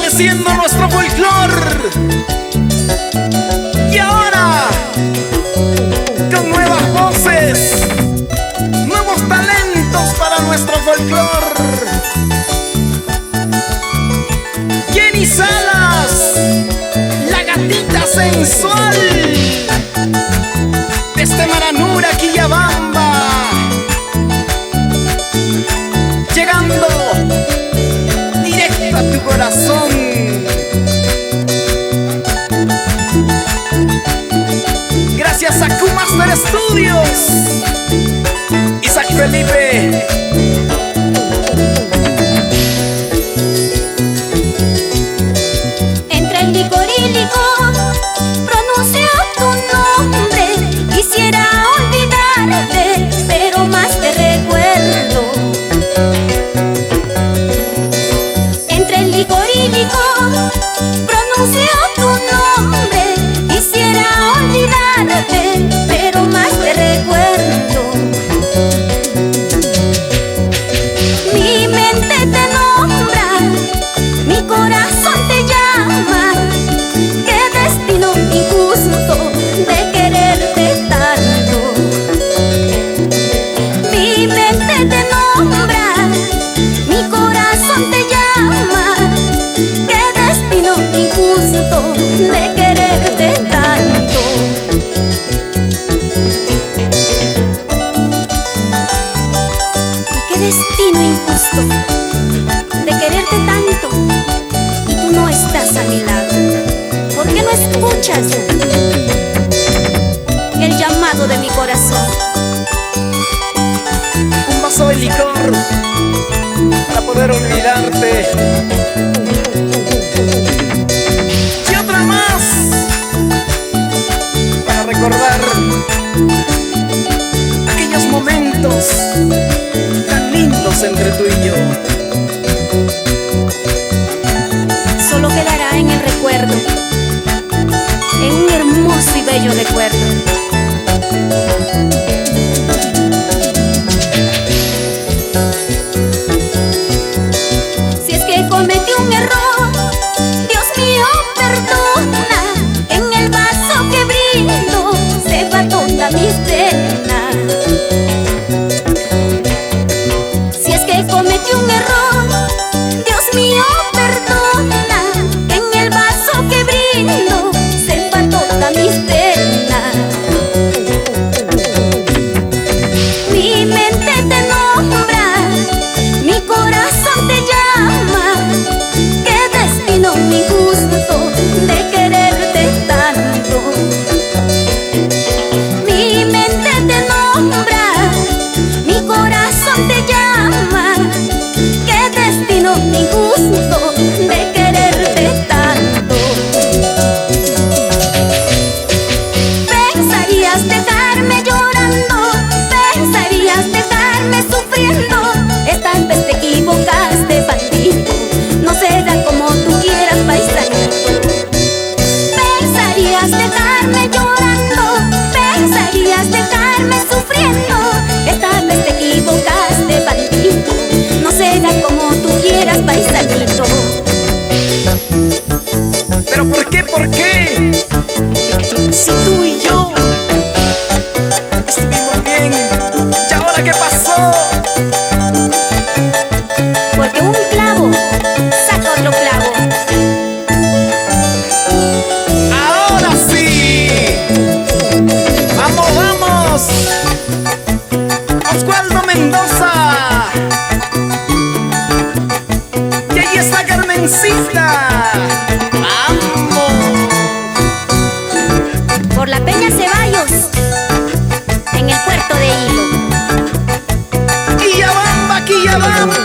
fortaleciendo nuestro folclor. Y ahora, con nuevas voces, nuevos talentos para nuestro folclor. Jenny Salas, la gatita sensual, desde Maranura, Quillabamba, llegando directo a tu corazón. Gracias a Q-Master Studios, Isaac Felipe. Entre el licor y licor pronuncio tu nombre. Quisiera olvidarte, pero más te recuerdo. Entre el licor y licor pronuncio tu nombre. Quisiera olvidarte, pero más te recuerdo. Mi mente te nombra, mi corazón te llama. Qué destino injusto de quererte tanto. Mi mente te nombra, mi corazón te llama. Qué destino injusto de quererte tanto. Qué destino injusto de quererte tanto y tú no estás a mi lado. ¿Por qué no escuchas el llamado de mi corazón? Un vaso de licor para poder olvidarte. Y otra más para recordar aquellos momentos tan lindos entre tú y yo. Solo quedará en el recuerdo, en un hermoso y bello recuerdo. Si es que cometí un error, Dios mío, perdona. En el vaso que brindo se va toda mi pena. Si es que cometí un error, Dios mío, perdona. En el vaso que brindo se va toda mi pena. Mi mente te nombra, mi corazón te llama. Qué destino injusto de quererte tanto. Mi mente te nombra, mi corazón te llama. Qué destino injusto de quererte tanto. Pensarías dejarme llorando, pensarías dejarme sufriendo. Esta vez te equivocaste, bandido. No será como tú quieras, paisanito. Pensarías dejarme llorando, pensarías dejarme sufriendo. Esta vez te equivocaste, bandido. No será como tú quieras, paisanito. ¿Pero por qué? ¿Por qué? Si tú y yo estuvimos bien, ¿y ahora qué pasó? Porque un clavo saca otro clavo. ¡Ahora sí! ¡Vamos, vamos! Oswaldo Mendoza. Y ahí está Carmencita. ¡Vamos! Por la Peña Ceballos, en el puerto de Hilo. Quillabamba, Quillabamba.